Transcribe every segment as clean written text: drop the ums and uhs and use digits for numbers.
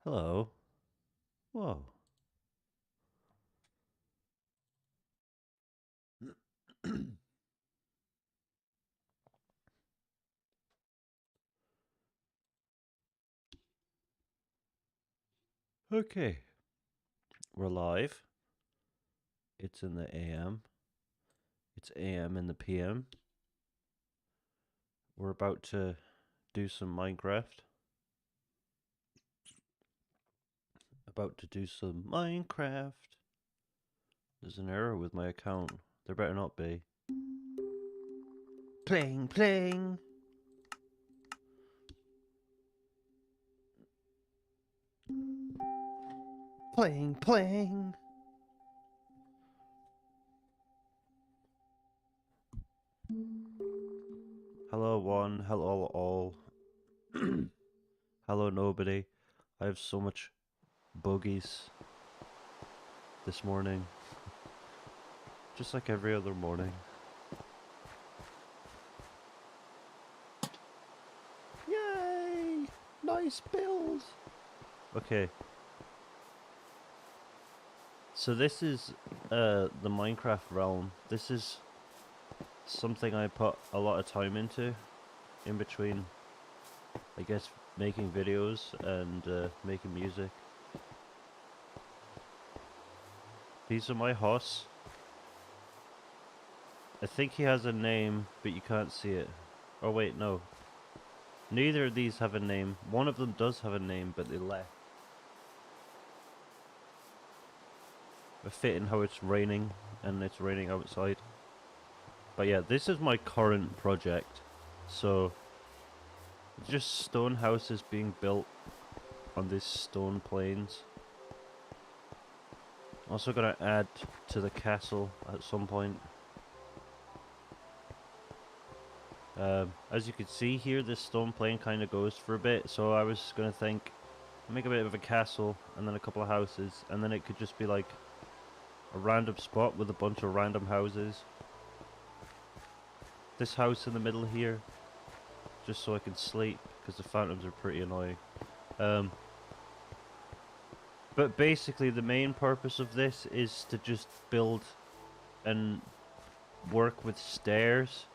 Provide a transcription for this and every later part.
Hello. Whoa. Okay. We're live. It's in the AM. It's AM in the PM. We're about to do some Minecraft. There's an error with my account. There better not be. Pling, pling. Pling, pling. Hello, one. Hello, all. Hello, nobody. I have so much boogies this morning. Just like every other morning. Yay! Nice build! Okay. So this is the Minecraft realm. This is something I put a lot of time into in between, I guess, making videos and making music. These are my hosts. I think he has a name, but you can't see it. Oh wait, no. Neither of these have a name. One of them does have a name, but they left. Fitting how it's raining, and it's raining outside. But yeah, this is my current project. So, just stone houses being built on these stone plains. Also gonna add to the castle at some point. As you can see here, this stone plain kind of goes for a bit, so I was gonna make a bit of a castle, and then a couple of houses, and then it could just be like a random spot with a bunch of random houses. This house in the middle here, just so I can sleep, because the phantoms are pretty annoying. But basically the main purpose of this is to just build and work with stairs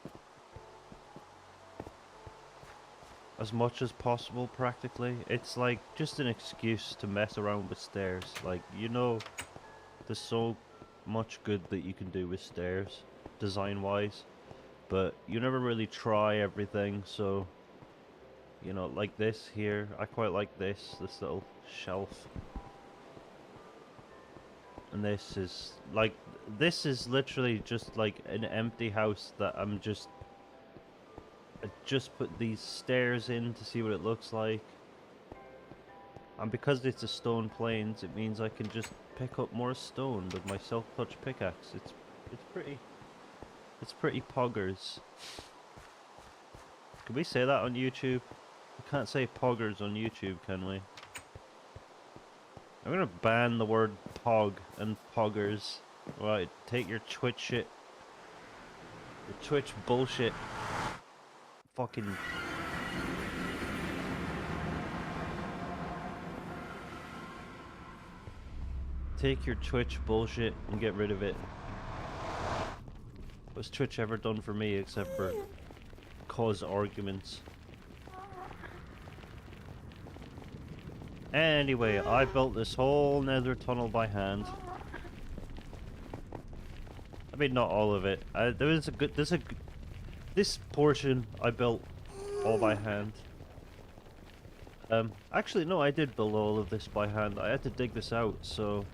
as much as possible, practically. It's like just an excuse to mess around with stairs. Like, you know, there's so much good that you can do with stairs, design-wise, but you never really try everything. So, you know, like this here, I quite like this little shelf. And this is literally just like an empty house that I just put these stairs in to see what it looks like. And because it's a stone plains, it means I can just pick up more stone with my self-touch pickaxe. It's pretty poggers. Can we say that on YouTube? We can't say poggers on YouTube, can we? I'm gonna ban the word pog and poggers. Right, take your Twitch shit. Your Twitch bullshit. Fucking... Take your Twitch bullshit and get rid of it. What's Twitch ever done for me except for cause arguments? Anyway, I built this whole nether tunnel by hand. I mean, not all of it. This portion I built all by hand. Actually, no, I did build all of this by hand. I had to dig this out, so...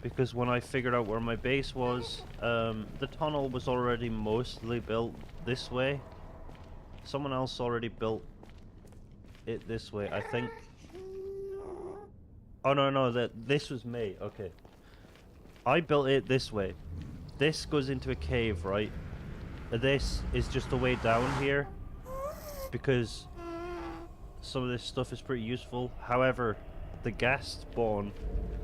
Because when I figured out where my base was, the tunnel was already mostly built this way. Someone else already built it this way, I think. Oh no, this was me. Okay. I built it this way. This goes into a cave, right? This is just a way down here, because some of this stuff is pretty useful. However, the gas spawn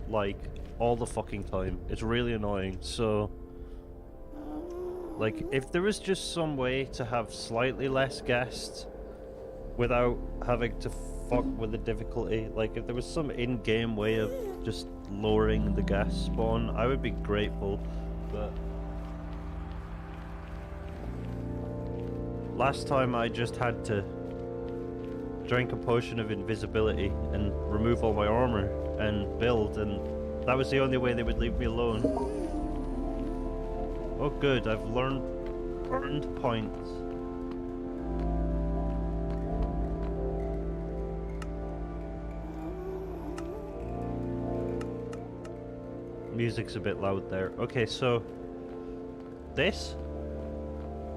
like all the fucking time. It's really annoying. So, like, if there was just some way to have slightly less guests, without having to fuck with the difficulty. Like, if there was some in-game way of just lowering the gas spawn, I would be grateful, but last time I just had to drink a potion of invisibility and remove all my armor and build, and that was the only way they would leave me alone. Oh good, I've earned points. Music's a bit loud there. Okay, so this,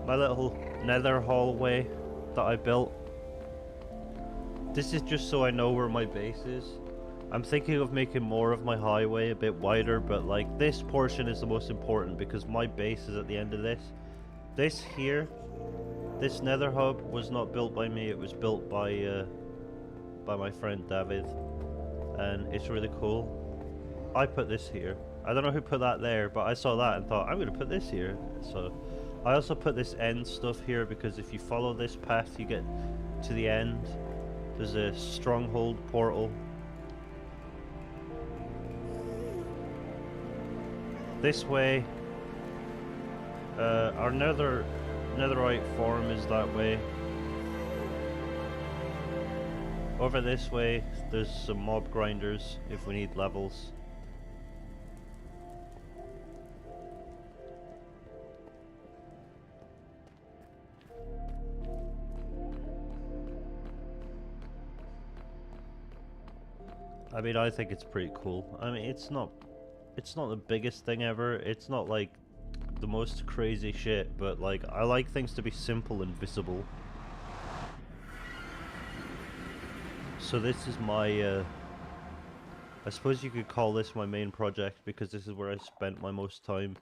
my little nether hallway that I built, this is just so I know where my base is. I'm thinking of making more of my highway a bit wider, but like this portion is the most important because my base is at the end of this. This here, this nether hub was not built by me, it was built by my friend David, and it's really cool. I put this here. I don't know who put that there, but I saw that and thought, I'm going to put this here. So I also put this end stuff here because if you follow this path, you get to the end. There's a stronghold portal. This way, our netherite farm is that way. Over this way, there's some mob grinders if we need levels. I mean, I think it's pretty cool. I mean, it's not the biggest thing ever. It's not like the most crazy shit, but like I like things to be simple and visible. So this is my I suppose you could call this my main project because this is where I spent my most time.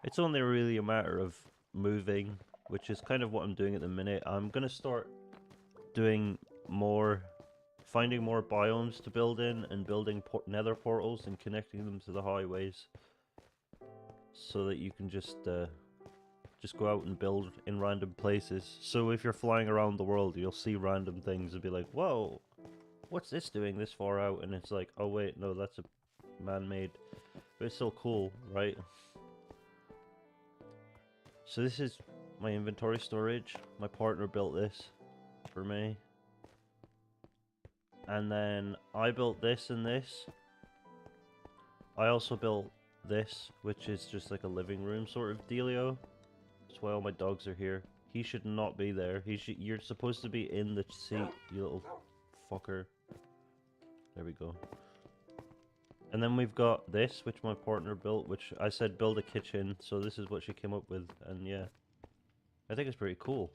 It's only really a matter of moving, which is kind of what I'm doing at the minute. I'm gonna start doing more, finding more biomes to build in and building nether portals and connecting them to the highways so that you can just go out and build in random places. So if you're flying around the world, you'll see random things and be like, whoa, what's this doing this far out? And it's like, oh wait, no, that's a man-made. But it's so cool, right? So this is my inventory storage. My partner built this for me. And then I built this and this. I also built this, which is just like a living room sort of dealio. That's why all my dogs are here. He should not be there. You're supposed to be in the seat, you little fucker. There we go. And then we've got this, which my partner built, which I said build a kitchen, so this is what she came up with, and yeah. I think it's pretty cool.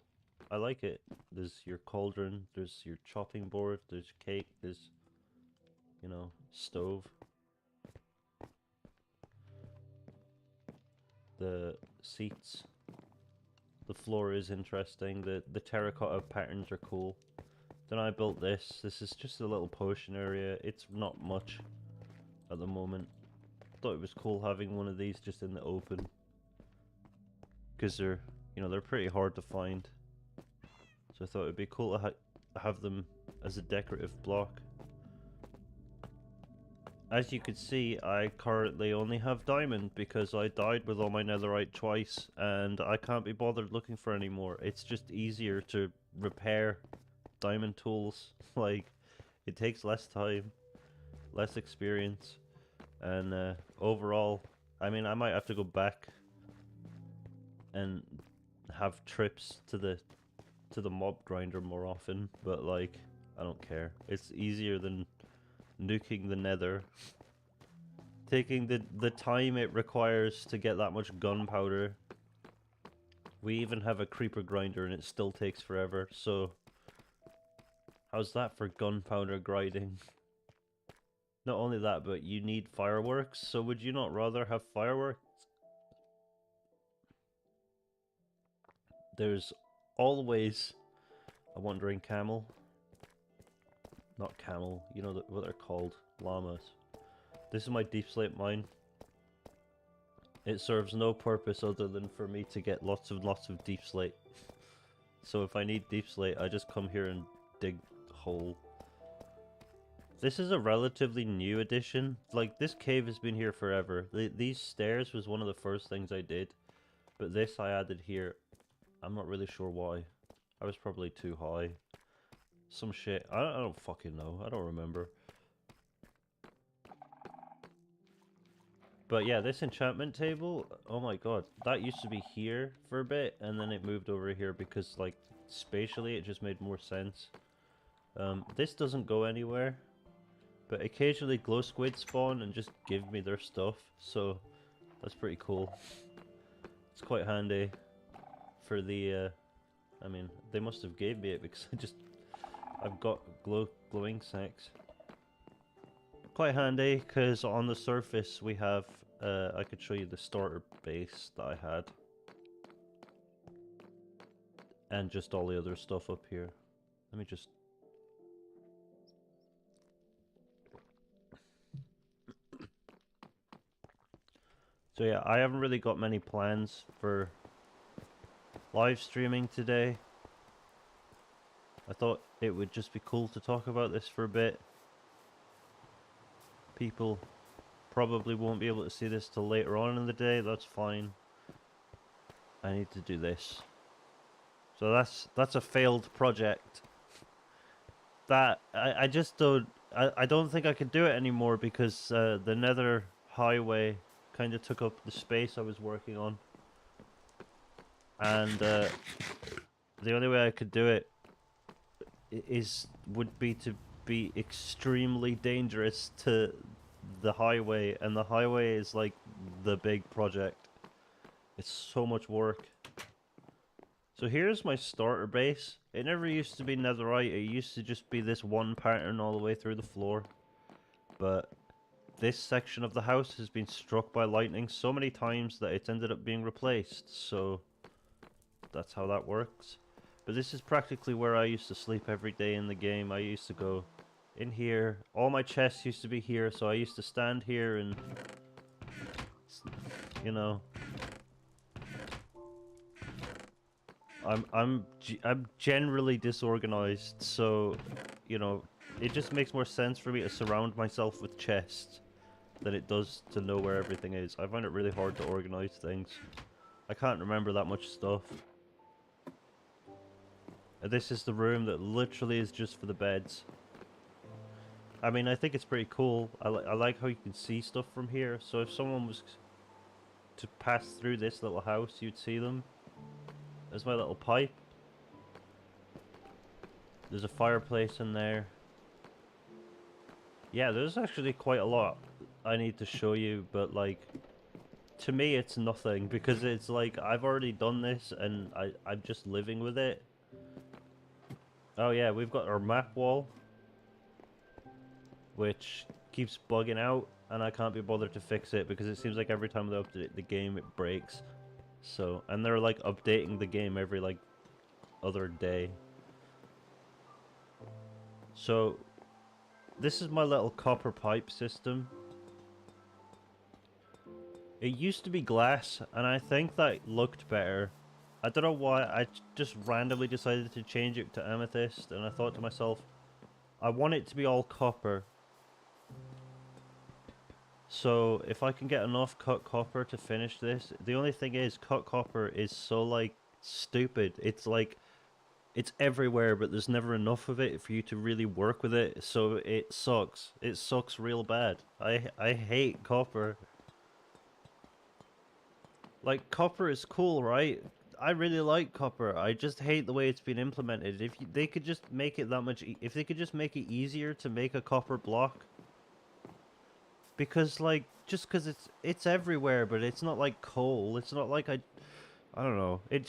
I like it. There's your cauldron, there's your chopping board, there's cake, there's, you know, stove. The seats. The floor is interesting, the terracotta patterns are cool. Then I built this. This is just a little potion area. It's not much at the moment. Thought it was cool having one of these just in the open. Because they're, you know, they're pretty hard to find. So I thought it'd be cool to have them as a decorative block. As you can see, I currently only have diamond because I died with all my netherite twice and I can't be bothered looking for any more. It's just easier to repair diamond tools. Like, it takes less time, less experience, and overall, I mean, I might have to go back and have trips to the mob grinder more often, but like, I don't care. It's easier than nuking the nether. Taking the time it requires to get that much gunpowder. We even have a creeper grinder and it still takes forever, so how's that for gunpowder grinding? Not only that, but you need fireworks, so would you not rather have fireworks? There's always a wandering camel. Not camel, you know what they're called, llamas. This is my deep slate mine. It serves no purpose other than for me to get lots of deep slate. So if I need deep slate, I just come here and dig a hole. This is a relatively new addition. Like, this cave has been here forever. These stairs was one of the first things I did. But this I added here. I'm not really sure why. I was probably too high. Some shit. I don't fucking know. I don't remember. But yeah, this enchantment table, oh my god. That used to be here for a bit, and then it moved over here because, like, spatially it just made more sense. This doesn't go anywhere. But occasionally glow squids spawn and just give me their stuff, so that's pretty cool. It's quite handy for the, I mean, they must have gave me it because I've got glowing sacks. Quite handy, because on the surface we have, I could show you the starter base that I had. And just all the other stuff up here. Let me just... So yeah, I haven't really got many plans for live streaming today. I thought it would just be cool to talk about this for a bit. People probably won't be able to see this till later on in the day, that's fine. I need to do this. So that's a failed project. That, I just don't, I don't think I can do it anymore because the nether highway kind of took up the space I was working on. And the only way I could do it would be to be extremely dangerous to the highway, and the highway is like the big project. It's so much work. So here's my starter base. It never used to be netherite, it used to just be this one pattern all the way through the floor. But this section of the house has been struck by lightning so many times that it's ended up being replaced, so that's how that works. But this is practically where I used to sleep every day in the game. I used to go in here. All my chests used to be here, so I used to stand here and, you know, I'm generally disorganized, so, you know, it just makes more sense for me to surround myself with chests than it does to know where everything is. I find it really hard to organize things. I can't remember that much stuff. This is the room that literally is just for the beds. I mean, I think it's pretty cool. I like how you can see stuff from here. So if someone was to pass through this little house, you'd see them. There's my little pipe. There's a fireplace in there. Yeah, there's actually quite a lot I need to show you, but like, to me it's nothing because it's like I've already done this and I'm just living with it. Oh yeah, we've got our map wall, which keeps bugging out, and I can't be bothered to fix it because it seems like every time they update the game it breaks. So, and they're like updating the game every like other day. So, this is my little copper pipe system. It used to be glass, and I think that looked better. I don't know why, I just randomly decided to change it to amethyst, and I thought to myself, I want it to be all copper. So, if I can get enough cut copper to finish this, the only thing is, cut copper is so, like, stupid. It's like, it's everywhere, but there's never enough of it for you to really work with it, so it sucks. It sucks real bad. I hate copper. Like, copper is cool, right? I really like copper. I just hate the way it's been implemented. If they could just make it that much, if they could just make it easier to make a copper block, because like just because it's everywhere, but it's not like coal. It's not like I don't know. It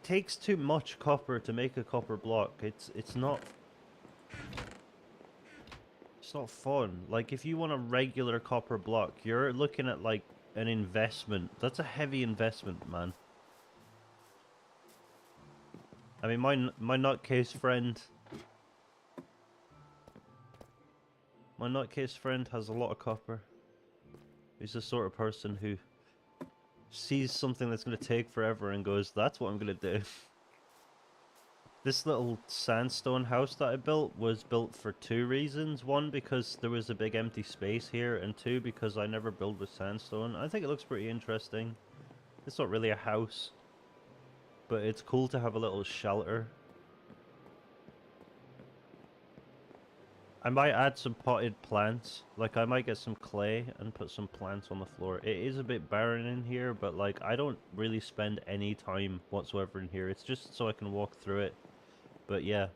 takes too much copper to make a copper block. It's not fun. Like if you want a regular copper block, you're looking at like an investment. That's a heavy investment, man. I mean, my nutcase friend... My nutcase friend has a lot of copper. He's the sort of person who sees something that's going to take forever and goes, that's what I'm going to do. This little sandstone house that I built was built for two reasons. One, because there was a big empty space here, and two, because I never built with sandstone. I think it looks pretty interesting. It's not really a house, but it's cool to have a little shelter. I might add some potted plants. Like, I might get some clay and put some plants on the floor. It is a bit barren in here, but, like, I don't really spend any time whatsoever in here. It's just so I can walk through it. But, yeah.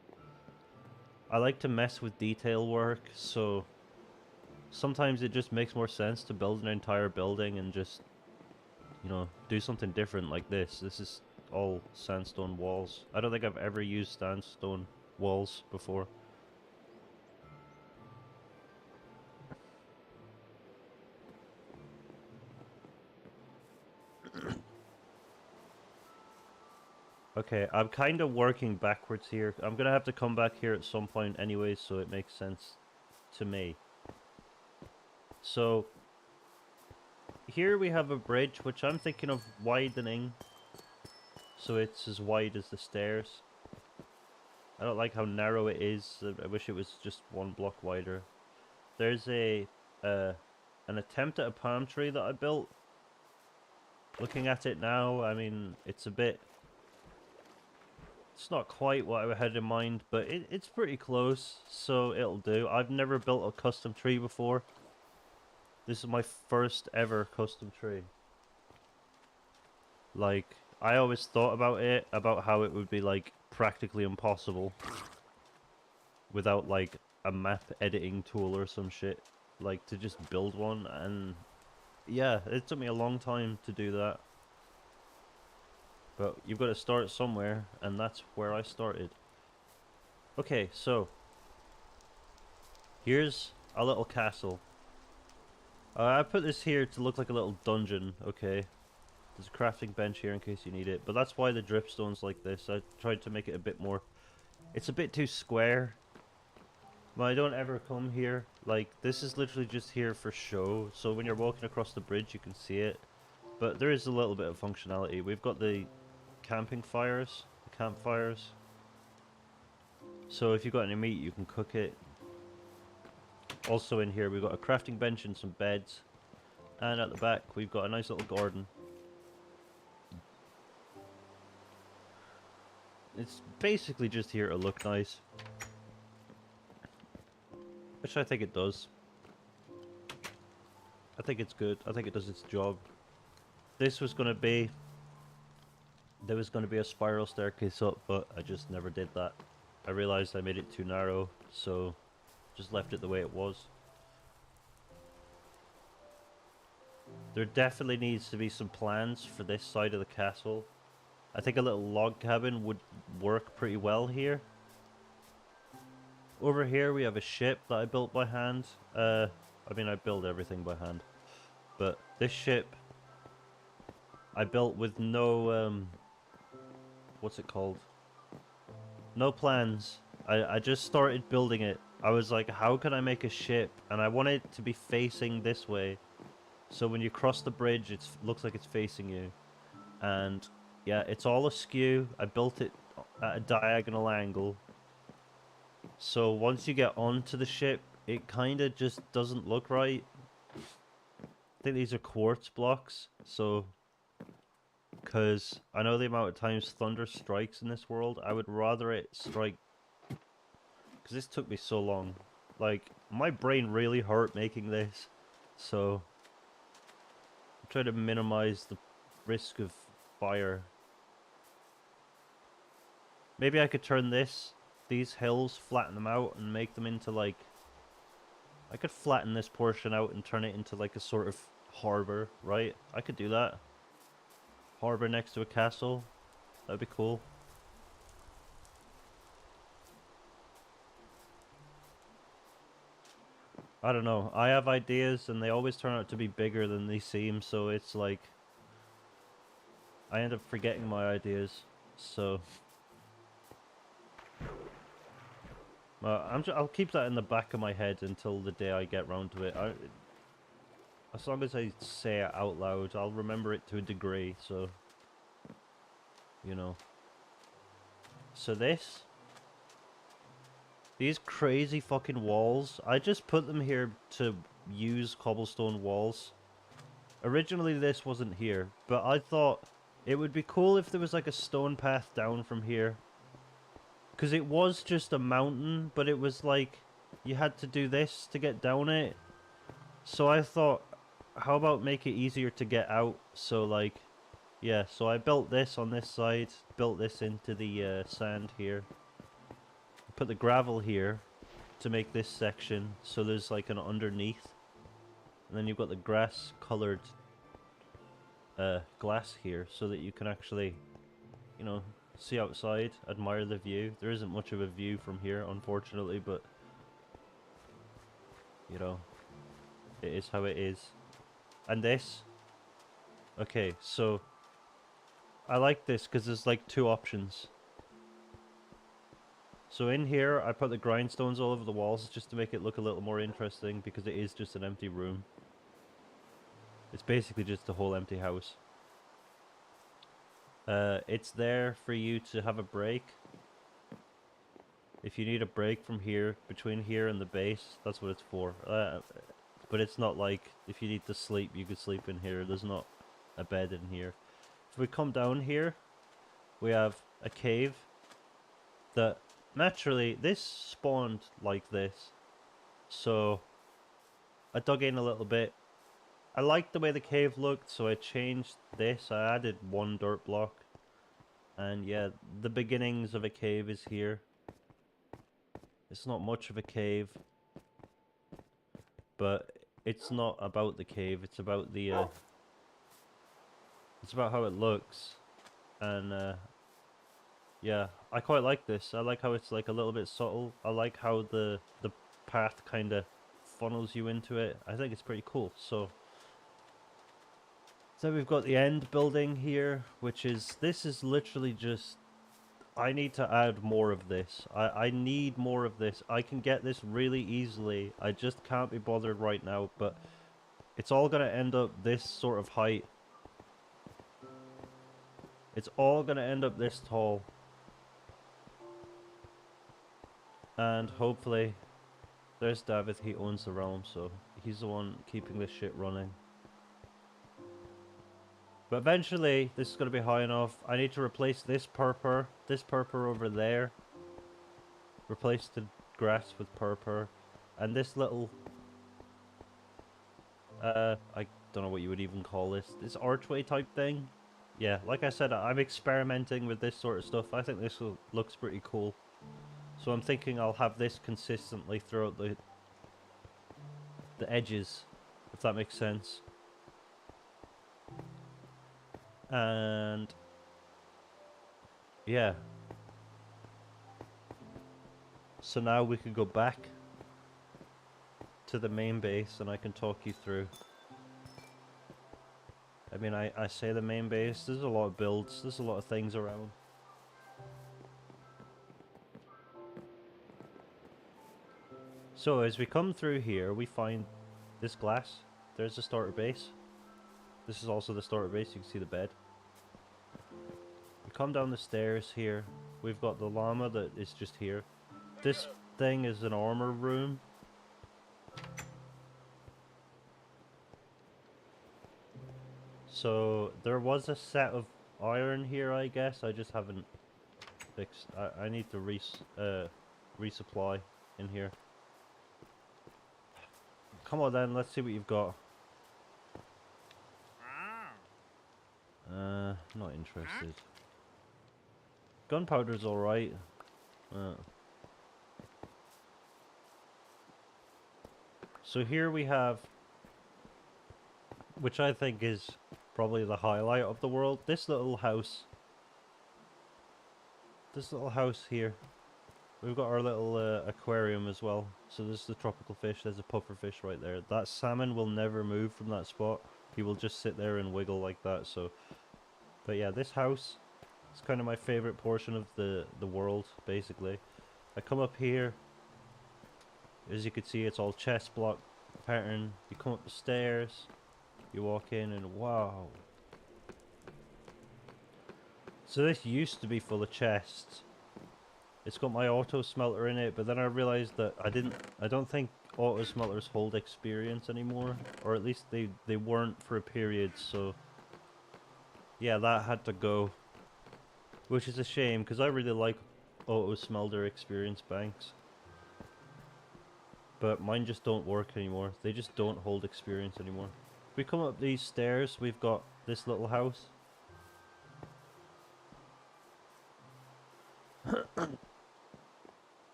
I like to mess with detail work, so sometimes it just makes more sense to build an entire building and just, you know, do something different like this. This is all sandstone walls. I don't think I've ever used sandstone walls before. Okay, I'm kind of working backwards here. I'm gonna have to come back here at some point anyway, so it makes sense to me. So, here we have a bridge, which I'm thinking of widening, so it's as wide as the stairs. I don't like how narrow it is. I wish it was just one block wider. There's an attempt at a palm tree that I built. Looking at it now, I mean, it's a bit... It's not quite what I had in mind, but it's pretty close, so it'll do. I've never built a custom tree before. This is my first ever custom tree. Like, I always thought about how it would be, like, practically impossible without, like, a map editing tool or some shit. Like, to just build one, and yeah, it took me a long time to do that. But you've got to start somewhere, and that's where I started. Okay, so here's a little castle. I put this here to look like a little dungeon, okay? There's a crafting bench here in case you need it, but that's why the dripstone's like this. I tried to make it a bit more... It's a bit too square. But I don't ever come here. Like, this is literally just here for show, so when you're walking across the bridge you can see it. But there is a little bit of functionality. We've got the campfires. So if you've got any meat, you can cook it. Also in here, we've got a crafting bench and some beds. And at the back, we've got a nice little garden. It's basically just here to look nice. Which I think it does. I think it's good. I think it does its job. This was going to be... There was going to be a spiral staircase up, but I just never did that. I realized I made it too narrow, so just left it the way it was. There definitely needs to be some plans for this side of the castle. I think a little log cabin would work pretty well here. Over here we have a ship that I built by hand. I mean, I build everything by hand. But this ship I built with no, what's it called? No plans. I just started building it. I was like, how can I make a ship? And I want it to be facing this way. So when you cross the bridge, it looks like it's facing you. And yeah, it's all askew. I built it at a diagonal angle. So once you get onto the ship, it kind of just doesn't look right. I think these are quartz blocks, so... Because I know the amount of times thunder strikes in this world, I would rather it strike... Because this took me so long. Like, my brain really hurt making this, so... I'm trying to minimize the risk of fire. Maybe I could turn these hills, flatten them out, and make them into, like... I could flatten this portion out and turn it into, like, a sort of harbor, right? I could do that. Harbor next to a castle. That'd be cool. I don't know. I have ideas, and they always turn out to be bigger than they seem, so it's like... I end up forgetting my ideas, so... I'll keep that in the back of my head until the day I get round to it. As long as I say it out loud, I'll remember it to a degree, so... You know. So this... These crazy fucking walls, I just put them here to use cobblestone walls. Originally this wasn't here, but I thought it would be cool if there was like a stone path down from here. Because it was just a mountain, but it was like, you had to do this to get down it. So I thought, how about make it easier to get out? So like, yeah, so I built this on this side, built this into the sand here. Put the gravel here to make this section, so there's like an underneath. And then you've got the grass coloured glass here, so that you can actually, you know, see outside, admire the view. There isn't much of a view from here, unfortunately, but, you know, it is how it is. And this, okay, so I like this because there's like two options. So in here, I put the grindstones all over the walls just to make it look a little more interesting, because it is just an empty room. It's basically just a whole empty house. It's there for you to have a break. If you need a break from here, between here and the base, that's what it's for. But it's not like, if you need to sleep, you could sleep in here. There's not a bed in here. If we come down here, we have a cave that, naturally, this spawned like this. So, I dug in a little bit. I liked the way the cave looked, so I changed this. I added one dirt block. And yeah, the beginnings of a cave is here. It's not much of a cave, but it's not about the cave. It's about the it's about how it looks. And yeah, I quite like this. I like how it's like a little bit subtle. I like how the path kind of funnels you into it. I think it's pretty cool. So we've got the end building here, which is, this is literally just, I need to add more of this. I need more of this. I can get this really easily. I just can't be bothered right now, but it's all going to end up this sort of height. It's all going to end up this tall. And hopefully, there's David, he owns the realm, so he's the one keeping this shit running. But eventually, this is going to be high enough. I need to replace this purpur over there. Replace the grass with purpur. And this little... I don't know what you would even call this. This archway type thing. Yeah, like I said, I'm experimenting with this sort of stuff. I think this looks pretty cool. So I'm thinking I'll have this consistently throughout the edges, if that makes sense. And yeah, so now we can go back to the main base and I can talk you through. I mean, I say the main base, there's a lot of builds, there's a lot of things around. So as we come through here, we find this glass. There's the starter base. This is also the starter base, you can see the bed. We come down the stairs here. We've got the llama that is just here. This thing is an armor room. So there was a set of iron here, I guess. I just haven't fixed. I need to resupply in here. Come on then, let's see what you've got. Not interested. Gunpowder's alright. So here we have, which I think is probably the highlight of the world, this little house. This little house here. We've got our little aquarium as well. So there's the tropical fish, there's a puffer fish right there. That salmon will never move from that spot. He will just sit there and wiggle like that, so... But yeah, this house is kind of my favorite portion of the world, basically. I come up here. As you can see, it's all chest block pattern. You come up the stairs. You walk in and wow. So this used to be full of chests. It's got my auto smelter in it, but then I realized that I don't think auto smelters hold experience anymore, or at least they weren't for a period, so yeah, that had to go, which is a shame because I really like auto smelter experience banks, but mine just don't work anymore. They just don't hold experience anymore. We come up these stairs, we've got this little house.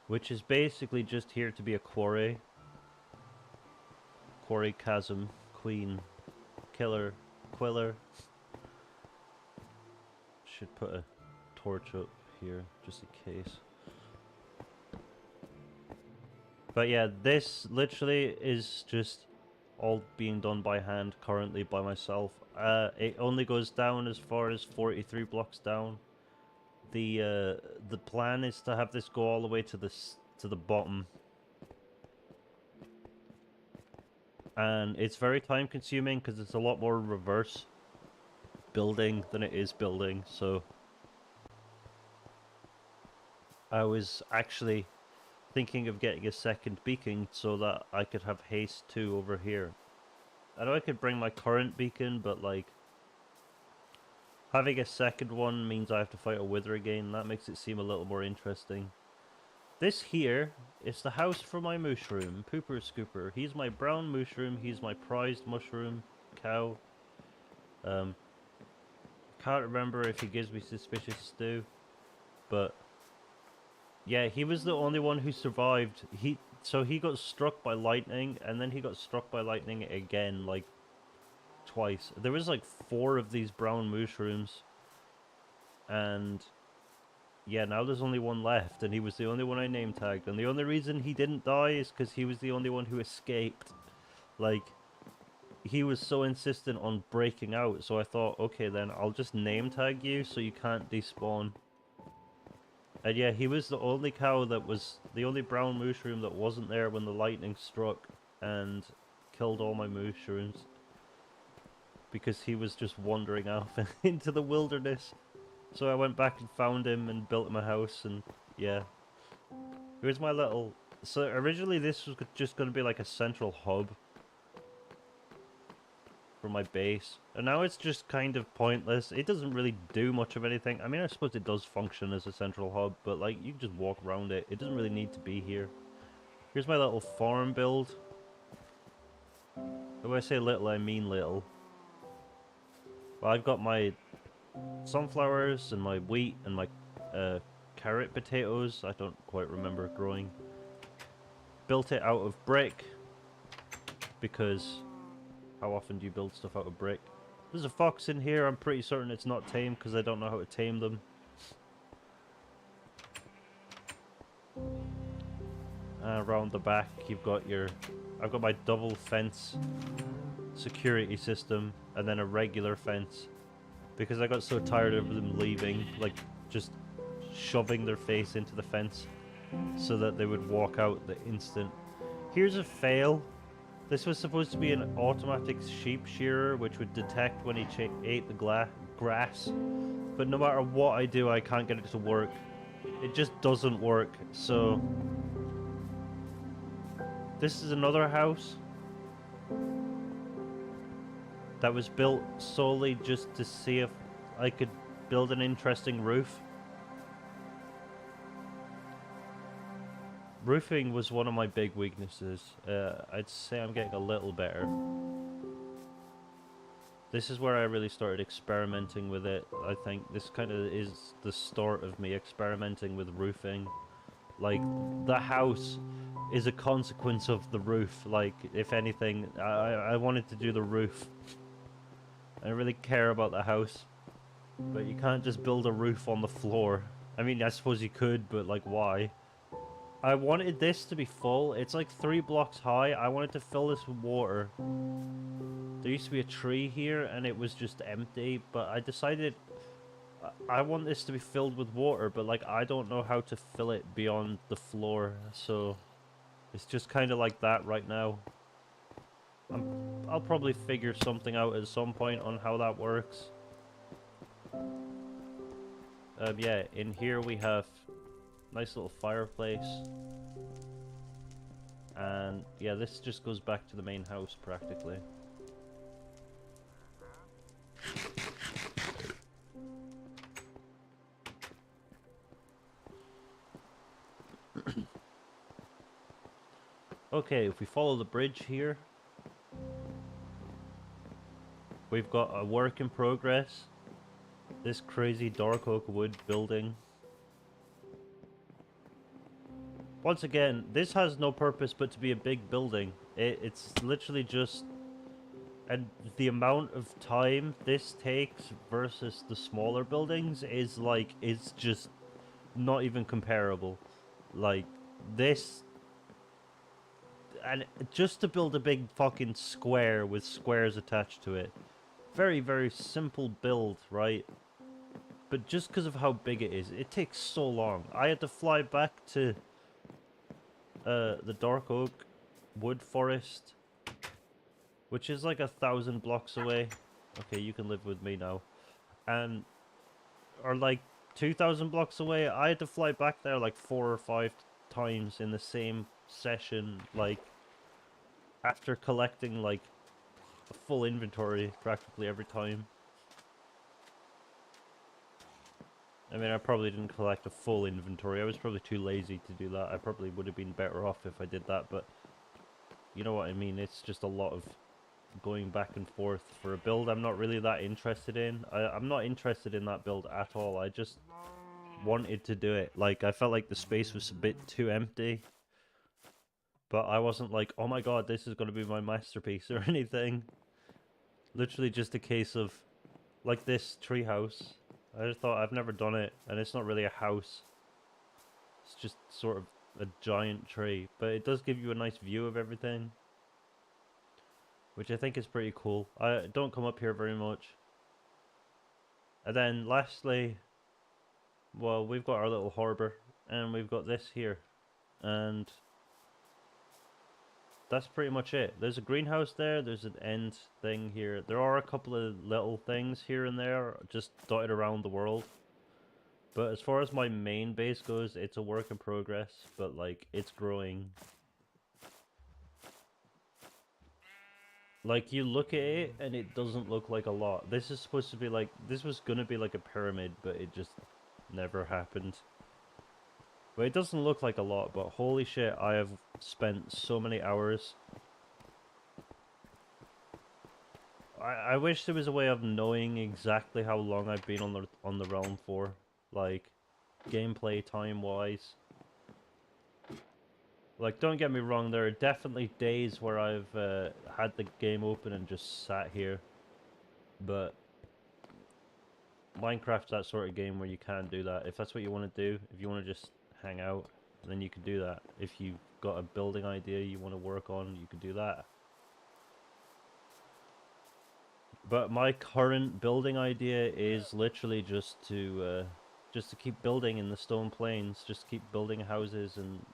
Which is basically just here to be a quarry. Quarry, chasm, queen, killer, quiller. Should put a torch up here, just in case. But yeah, this literally is just all being done by hand currently by myself. It only goes down as far as 43 blocks down. The plan is to have this go all the way to the bottom. And it's very time consuming because it's a lot more reverse building than it is building, so I was actually thinking of getting a second beacon so that I could have haste 2 over here. I know I could bring my current beacon, but like having a second one means I have to fight a wither again. That makes it seem a little more interesting. This here is the house for my mushroom, Pooper Scooper. He's my brown mushroom, he's my prized mushroom cow. Can't remember if he gives me suspicious stew, but yeah, he was the only one who survived. So he got struck by lightning, and then he got struck by lightning again, like twice. There was like 4 of these brown mushrooms, and yeah, now there's only 1 left, and he was the only one I name tagged. And the only reason he didn't die is because he was the only one who escaped. Like, he was so insistent on breaking out, so I thought, okay then, I'll just name tag you so you can't despawn. And yeah, he was the only cow that was, the only brown mushroom that wasn't there when the lightning struck and killed all my mushrooms. Because he was just wandering off into the wilderness. So I went back and found him and built him a house, and yeah. Here's my little... So originally this was just going to be like a central hub for my base, and now it's just kind of pointless. It doesn't really do much of anything. I mean, I suppose it does function as a central hub, but like, you can just walk around it. It doesn't really need to be here. Here's my little farm build. When I say little, I mean little. Well, I've got my sunflowers and my wheat and my carrot potatoes. I don't quite remember growing. Built it out of brick because how often do you build stuff out of brick? There's a fox in here. I'm pretty certain it's not tame because I don't know how to tame them. Around the back, you've got your... I've got my double fence security system and then a regular fence because I got so tired of them leaving, like just shoving their face into the fence so that they would walk out the instant. Here's a fail. This was supposed to be an automatic sheep shearer which would detect when he ate the grass, but no matter what I do, I can't get it to work. It just doesn't work. So this is another house that was built solely just to see if I could build an interesting roof. Roofing was one of my big weaknesses. I'd say I'm getting a little better. This is where I really started experimenting with it. I think this kind of is the start of me experimenting with roofing. Like, the house is a consequence of the roof. Like, if anything, I wanted to do the roof. I don't really care about the house. But you can't just build a roof on the floor. I mean, I suppose you could, but like, why? I wanted this to be full. It's like 3 blocks high. I wanted to fill this with water. There used to be a tree here and it was just empty, but I decided I want this to be filled with water, but like, I don't know how to fill it beyond the floor, so it's just kind of like that right now. I'll probably figure something out at some point on how that works. Yeah, in here we have nice little fireplace. And yeah, this just goes back to the main house practically. Okay, if we follow the bridge here, we've got a work in progress. This crazy dark oak wood building. Once again, this has no purpose but to be a big building. It's literally just... And the amount of time this takes versus the smaller buildings is like, it's just not even comparable. Like, this... And just to build a big fucking square with squares attached to it. Very, very simple build, right? But just because of how big it is, it takes so long. I had to fly back to the dark oak wood forest, which is like 1,000 blocks away. Okay, you can live with me now. And, or like 2,000 blocks away. I had to fly back there like 4 or 5 times in the same session, like, after collecting like a full inventory practically every time. I mean, I probably didn't collect a full inventory. I was probably too lazy to do that. I probably would have been better off if I did that, but you know what I mean. It's just a lot of going back and forth for a build I'm not really that interested in. I'm not interested in that build at all. I just wanted to do it. Like, I felt like the space was a bit too empty, but I wasn't like, oh my god, this is going to be my masterpiece or anything. Literally just a case of, like this treehouse. I just thought I've never done it, and it's not really a house. It's just sort of a giant tree, but it does give you a nice view of everything, which I think is pretty cool. I don't come up here very much. And then lastly, well, we've got our little harbour, and we've got this here, and that's pretty much it. There's a greenhouse there, there's an end thing here. There are a couple of little things here and there, just dotted around the world. But as far as my main base goes, it's a work in progress, but like, it's growing. Like, you look at it, and it doesn't look like a lot. This is supposed to be like, this was gonna be like a pyramid, but it just never happened. But it doesn't look like a lot, but holy shit, I have spent so many hours. I wish there was a way of knowing exactly how long I've been on the realm for, like, gameplay time wise. Like, don't get me wrong, there are definitely days where I've had the game open and just sat here, but Minecraft's that sort of game where you can't do that. If that's what you want to do, if you want to just hang out, then you can do that. If you've got a building idea you want to work on, you can do that. But my current building idea is literally just to keep building in the stone plains, just keep building houses, and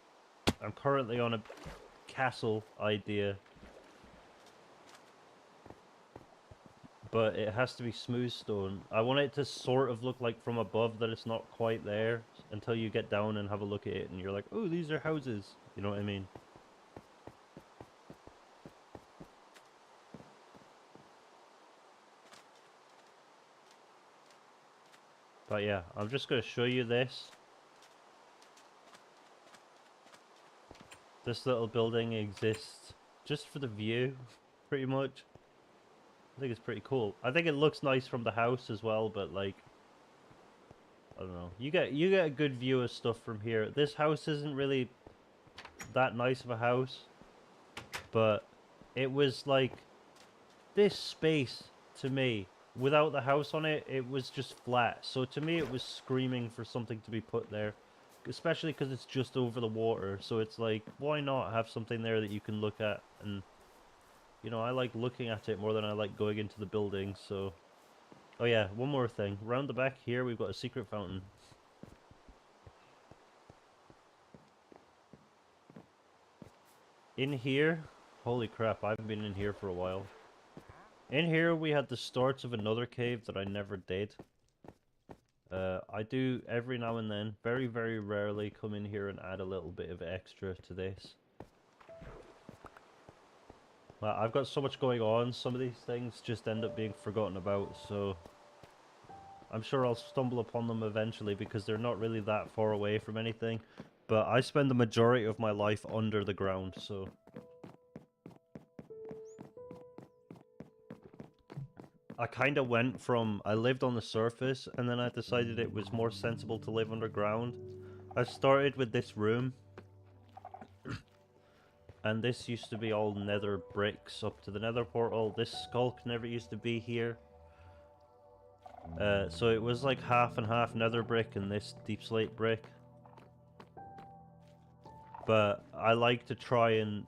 I'm currently on a castle idea. But it has to be smooth stone. I want it to sort of look like from above that it's not quite there until you get down and have a look at it and you're like, oh, these are houses. You know what I mean? But yeah, I'm just going to show you this. This little building exists just for the view, pretty much. I think it's pretty cool. I think it looks nice from the house as well, but like, I don't know. You get a good view of stuff from here. This house isn't really that nice of a house, but it was like, this space to me, without the house on it, it was just flat. So to me, it was screaming for something to be put there, especially because it's just over the water. So it's like, why not have something there that you can look at? And you know, I like looking at it more than I like going into the building. So, oh yeah, one more thing. Round the back here, we've got a secret fountain. In here, Holy crap, I haven't been in here for a while. In here we had the starts of another cave that I never did. I do every now and then, very, very rarely, come in here and add a little bit of extra to this. Well, I've got so much going on, some of these things just end up being forgotten about, so I'm sure I'll stumble upon them eventually because they're not really that far away from anything. But I spend the majority of my life under the ground, so... I kind of went from, I lived on the surface, and then I decided it was more sensible to live underground. I started with this room, and this used to be all nether bricks up to the nether portal. This skulk never used to be here. So it was like half and half nether brick and this deep slate brick. But I like to try and,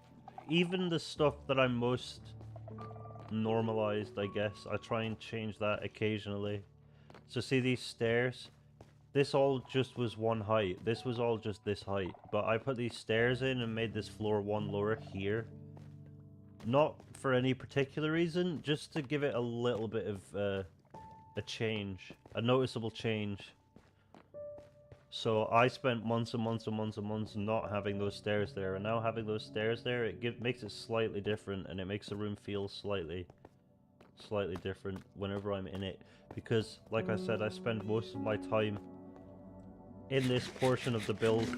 even the stuff that I'm most normalized, I guess, I try and change that occasionally. So see these stairs? This all just was one height. This was all just this height. But I put these stairs in and made this floor one lower here. Not for any particular reason, just to give it a little bit of a change. A noticeable change. So I spent months and months and months and months not having those stairs there, and now having those stairs there, it makes it slightly different, and it makes the room feel slightly different whenever I'm in it. Because, like I said, I spend most of my time in this portion of the build.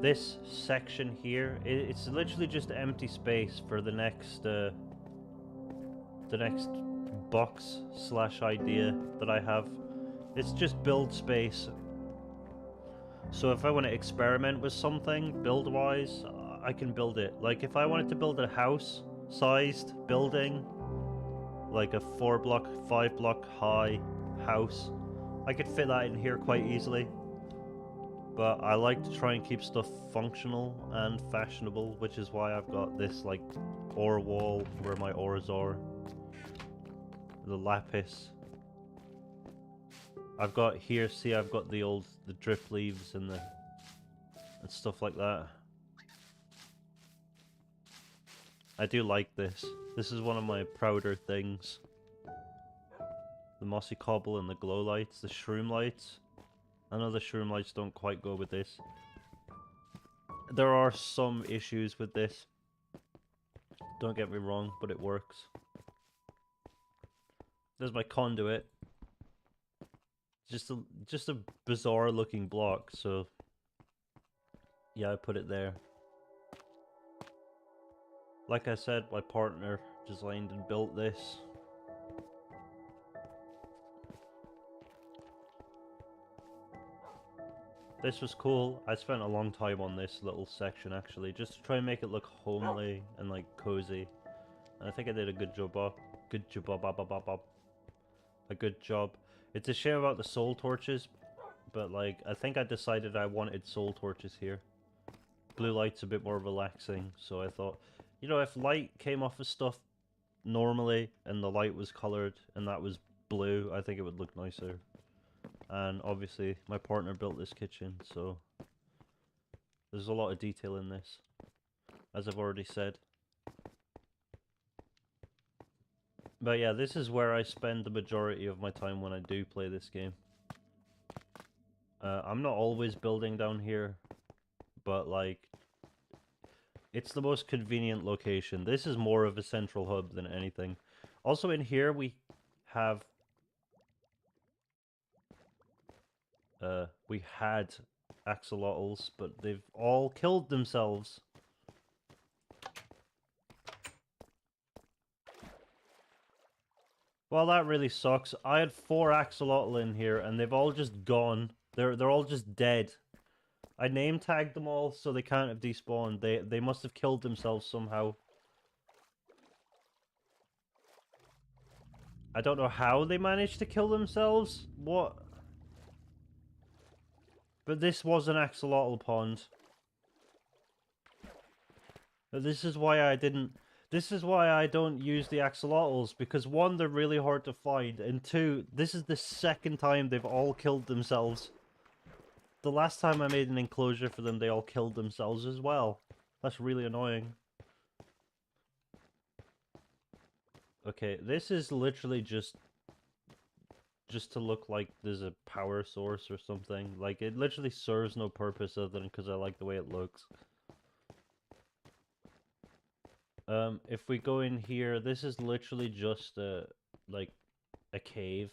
This section here, it's literally just empty space for the next box slash idea that I have. It's just build space. So if I want to experiment with something build-wise, I can build it. Like if I wanted to build a house-sized building, like a 4-block, 5-block high house, I could fit that in here quite easily. But I like to try and keep stuff functional and fashionable, which is why I've got this like ore wall where my ores are. The lapis. I've got here, see, I've got the drip leaves and stuff like that. I do like this. This is one of my prouder things. The mossy cobble and the glow lights, the shroom lights. I know the shroom lights don't quite go with this. There are some issues with this. Don't get me wrong, but it works. There's my conduit. Just a bizarre looking block, so yeah, I put it there. Like I said, my partner designed and built this. This was cool. I spent a long time on this little section actually, just to try and make it look homely and like cozy. And I think I did a good job. A good job. It's a shame about the soul torches, but like I think I decided I wanted soul torches here. Blue light's a bit more relaxing, so I thought, you know, if light came off of stuff normally and the light was colored and that was blue, I think it would look nicer. And obviously my partner built this kitchen, so there's a lot of detail in this, as I've already said. But yeah, this is where I spend the majority of my time when I do play this game. I'm not always building down here, but like, it's the most convenient location. This is more of a central hub than anything. Also in here we have... we had axolotls, but they've all killed themselves. Well, that really sucks. I had 4 axolotl in here, and they've all just gone. They're all just dead. I name tagged them all, so they can't have despawned. They must have killed themselves somehow. I don't know how they managed to kill themselves. What? But this was an axolotl pond. But this is why I didn't... This is why I don't use the axolotls, because 1, they're really hard to find, and 2, this is the second time they've all killed themselves. The last time I made an enclosure for them, they all killed themselves as well. That's really annoying. Okay, this is literally just to look like there's a power source or something. Like, it literally serves no purpose other than because I like the way it looks. If we go in here, this is literally just like a cave.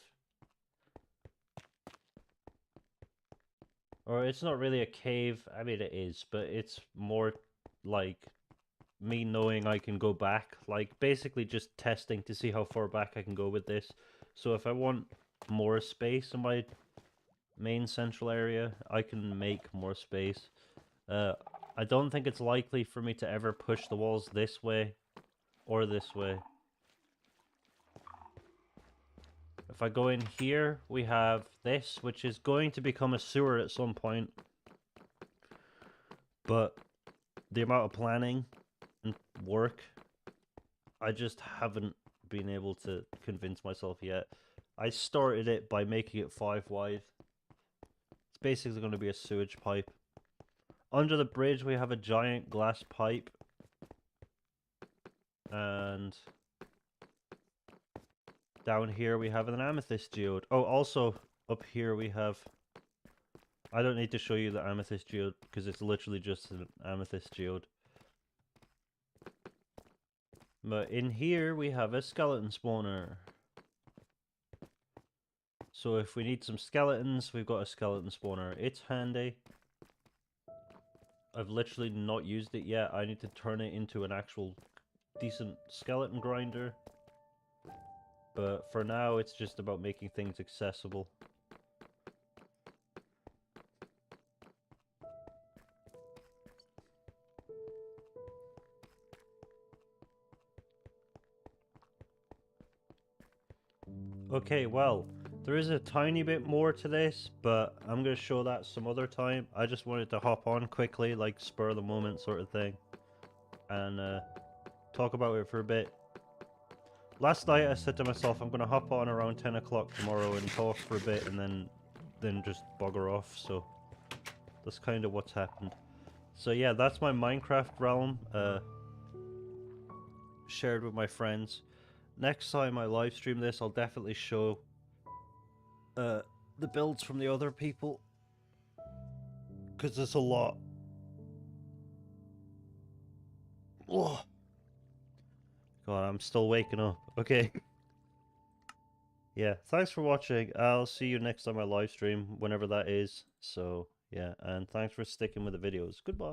Or it's not really a cave. I mean, it is, but it's more like me knowing I can go back. Like, basically just testing to see how far back I can go with this. So if I want more space in my main central area, I can make more space. I don't think it's likely for me to ever push the walls this way or this way. If I go in here, we have this, which is going to become a sewer at some point. But the amount of planning and work, I just haven't been able to convince myself yet. I started it by making it 5 wide. It's basically going to be a sewage pipe. Under the bridge, we have a giant glass pipe. And down here, we have an amethyst geode. Oh, also, up here we have... I don't need to show you the amethyst geode, because it's literally just an amethyst geode. But in here, we have a skeleton spawner. So if we need some skeletons, we've got a skeleton spawner. It's handy. I've literally not used it yet. I need to turn it into an actual decent skeleton grinder. But for now, it's just about making things accessible. Okay, well, there is a tiny bit more to this, but I'm going to show that some other time. I just wanted to hop on quickly, like spur of the moment sort of thing, and talk about it for a bit. Last night I said to myself I'm going to hop on around 10 o'clock tomorrow and talk for a bit and then just bugger off, so that's kind of what's happened. So yeah, that's my Minecraft realm, shared with my friends. Next time I live stream this, I'll definitely show the builds from the other people, because there's a lot. Oh. God, I'm still waking up. Okay. Yeah, thanks for watching. I'll see you next time I live stream, whenever that is. So, yeah, and thanks for sticking with the videos. Goodbye.